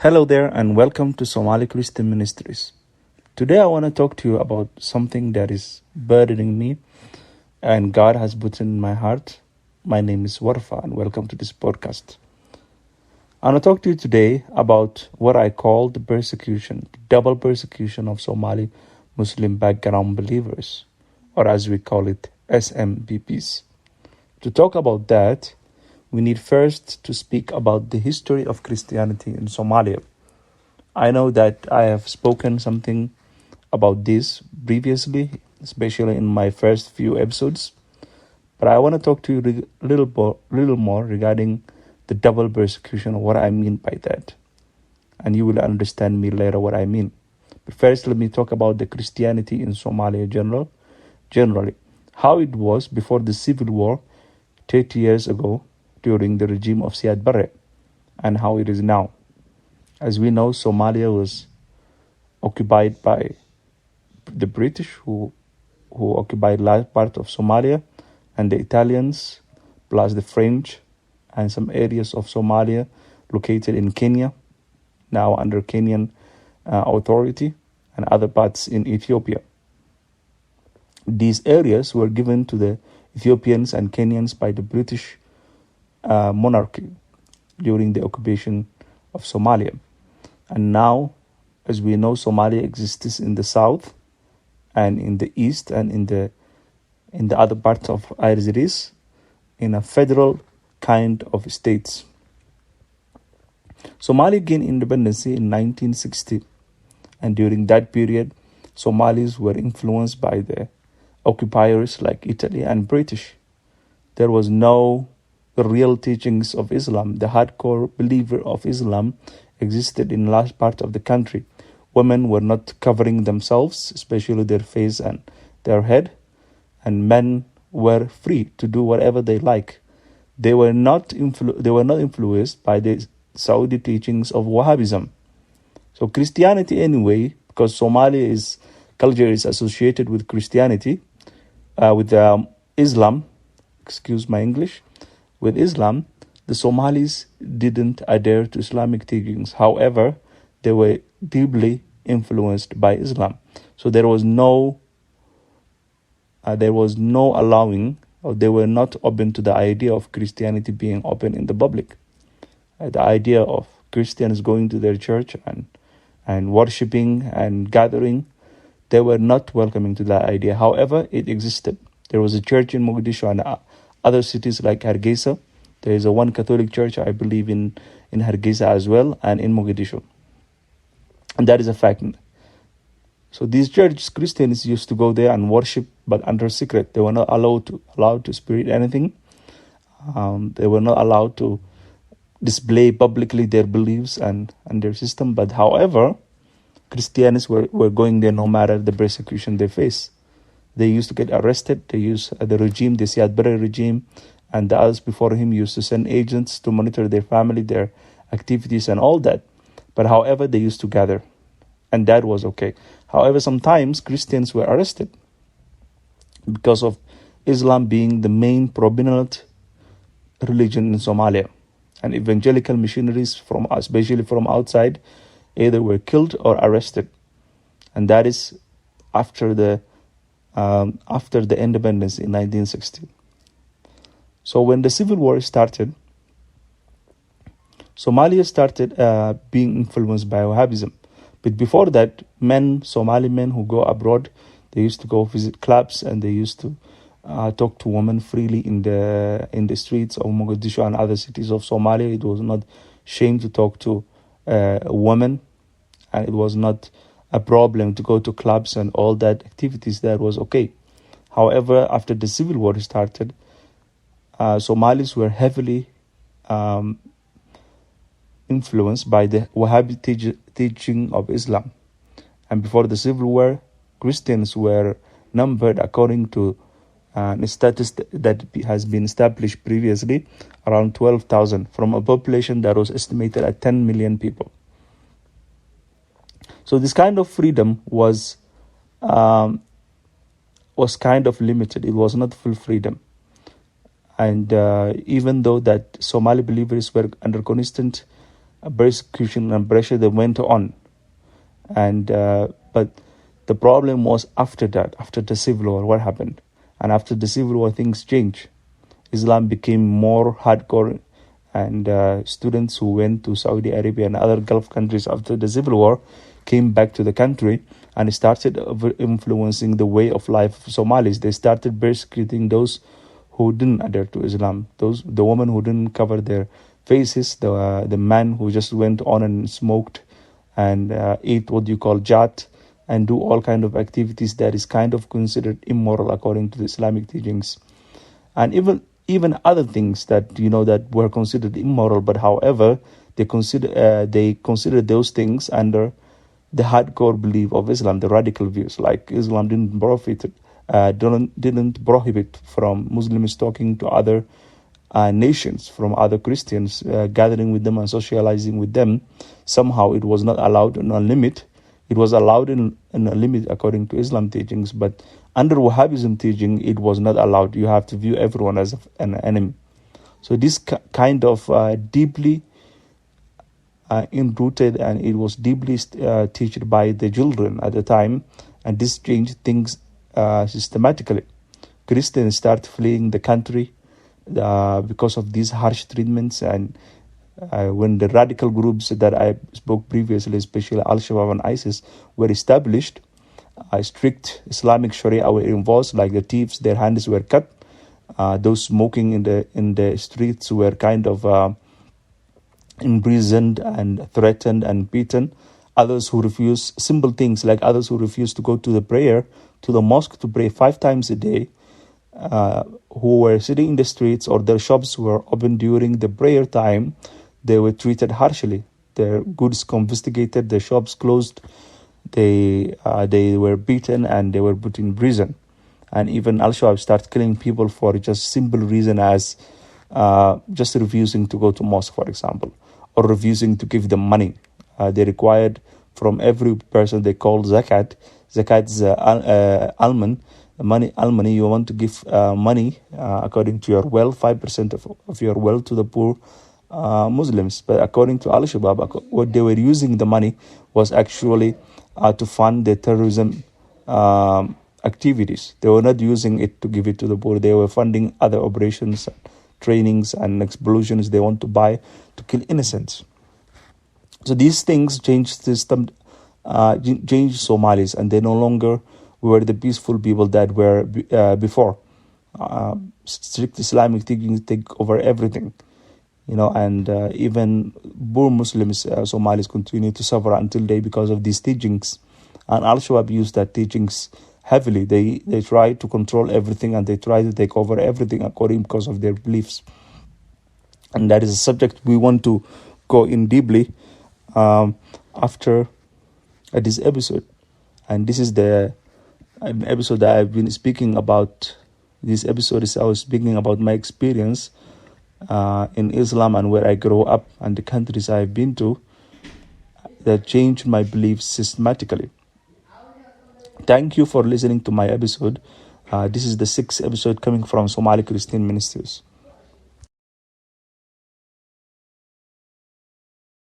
Hello there, and welcome to Somali Christian Ministries. Today, I want to talk to you about something that is burdening me and God has put in my heart. My name is Warfa, and welcome to this podcast. I want to talk to you today about what I call the persecution, the double persecution of Somali Muslim background believers, or as we call it, SMBPs. To talk about that, we need first to speak about the history of Christianity in Somalia. I know that I have spoken something about this previously, especially in my first few episodes, but I want to talk to you a little more regarding the double persecution, what I mean by that, and you will understand me later what I mean. But first, let me talk about the Christianity in Somalia generally, how it was before the civil war 30 years ago during the regime of Siad Barre, and how it is now. As we know, Somalia was occupied by the British, who occupied large part of Somalia, and the Italians, plus the French, and some areas of Somalia located in Kenya, now under Kenyan authority, and other parts in Ethiopia. These areas were given to the Ethiopians and Kenyans by the British monarchy during the occupation of Somalia. And now, as we know, Somalia exists in the south and in the east and in the other parts of Aires in a federal kind of states. Somalia gained independence in 1960, and during that period, Somalis were influenced by the occupiers like Italy and British. There was no real teachings of Islam. The hardcore believer of Islam existed in large part of the country. Women were not covering themselves, especially their face and their head, and men were free to do whatever they like. They were not influenced by the Saudi teachings of Wahhabism. So Christianity anyway, because Somalia's culture is associated with Christianity, with Islam, excuse my English, with Islam, the Somalis didn't adhere to Islamic teachings. However, they were deeply influenced by Islam. So there was no allowing, or they were not open to the idea of Christianity being open in the public. The idea of Christians going to their church and worshipping and gathering, they were not welcoming to that idea. However, it existed. There was a church in Mogadishu and other cities like Hargeisa. There is one Catholic church, I believe, in Hargeisa as well, and in Mogadishu. And that is a fact. So these churches, Christians used to go there and worship, but under secret. They were not allowed to spirit anything. They were not allowed to display publicly their beliefs and their system. But however, Christians were going there no matter the persecution they face. They used to get arrested. They used the regime, the Siad Barre regime, and the others before him used to send agents to monitor their family, their activities and all that. But however, they used to gather, and that was okay. However, sometimes Christians were arrested because of Islam being the main predominant religion in Somalia. And evangelical missionaries, especially from outside, either were killed or arrested. And that is after the independence in 1960. So when the civil war started, Somalia started being influenced by Wahhabism. But before that, Somali men who go abroad, they used to go visit clubs, and they used to talk to women freely in the streets of Mogadishu and other cities of Somalia. It was not shame to talk to women, and it was not a problem to go to clubs and all that activities. That was okay. However, after the civil war started, Somalis were heavily influenced by the Wahhabi teaching of Islam. And before the civil war, Christians were numbered according to a status that has been established previously, around 12,000, from a population that was estimated at 10 million people. So this kind of freedom was kind of limited. It was not full freedom. And even though that Somali believers were under constant persecution and pressure that went on. And but the problem was after that, after the civil war, what happened? And after the civil war, things changed. Islam became more hardcore, and students who went to Saudi Arabia and other Gulf countries after the civil war came back to the country and started influencing the way of life of Somalis. They started persecuting those who didn't adhere to Islam, the women who didn't cover their faces, the man who just went on and smoked and ate what you call jat and do all kind of activities that is kind of considered immoral according to the Islamic teachings. And even other things that that were considered immoral, but however they consider those things under the hardcore belief of Islam, the radical views. Like Islam didn't prohibit from Muslims talking to other nations, from other Christians, gathering with them and socializing with them. Somehow it was not allowed in a limit. It was allowed in a limit according to Islam teachings, but under Wahhabism teaching, it was not allowed. You have to view everyone as an enemy. So this kind of deeply enrooted, and it was deeply taught by the children at the time, and this changed things systematically. Christians start fleeing the country because of these harsh treatments, and when the radical groups that I spoke previously, especially Al-Shabaab and ISIS, were established, strict Islamic Sharia were involved. Like the thieves, their hands were cut. Those smoking in the streets were kind of imprisoned and threatened and beaten. Others who refuse simple things, like others who refuse to go to the mosque to pray 5 times a day, who were sitting in the streets or their shops were open during the prayer time, they were treated harshly. Their goods confiscated, their shops closed, they were beaten and they were put in prison. And even Al-Shabaab started killing people for just simple reason as just refusing to go to mosque, for example, or refusing to give them money. They required from every person, they called zakat. Zakat is alman, money. You want to give money according to your wealth, 5% of your wealth to the poor Muslims. But according to Al-Shabaab, what they were using the money was actually to fund the terrorism activities. They were not using it to give it to the poor. They were funding other operations, trainings and explosions they want to buy to kill innocents. So these things changed Somalis, and they no longer were the peaceful people that were before. Strict Islamic teachings take over everything, and even poor Muslims, Somalis, continue to suffer until today because of these teachings. And Al-Shabaab used that teachings heavily. They try to control everything, and they try to take over everything because of their beliefs. And that is a subject we want to go in deeply after this episode. And this is an episode that I've been speaking about. This episode is I was speaking about my experience in Islam and where I grew up and the countries I've been to that changed my beliefs systematically. Thank you for listening to my episode. This is the 6th episode coming from Somali Christian Ministries.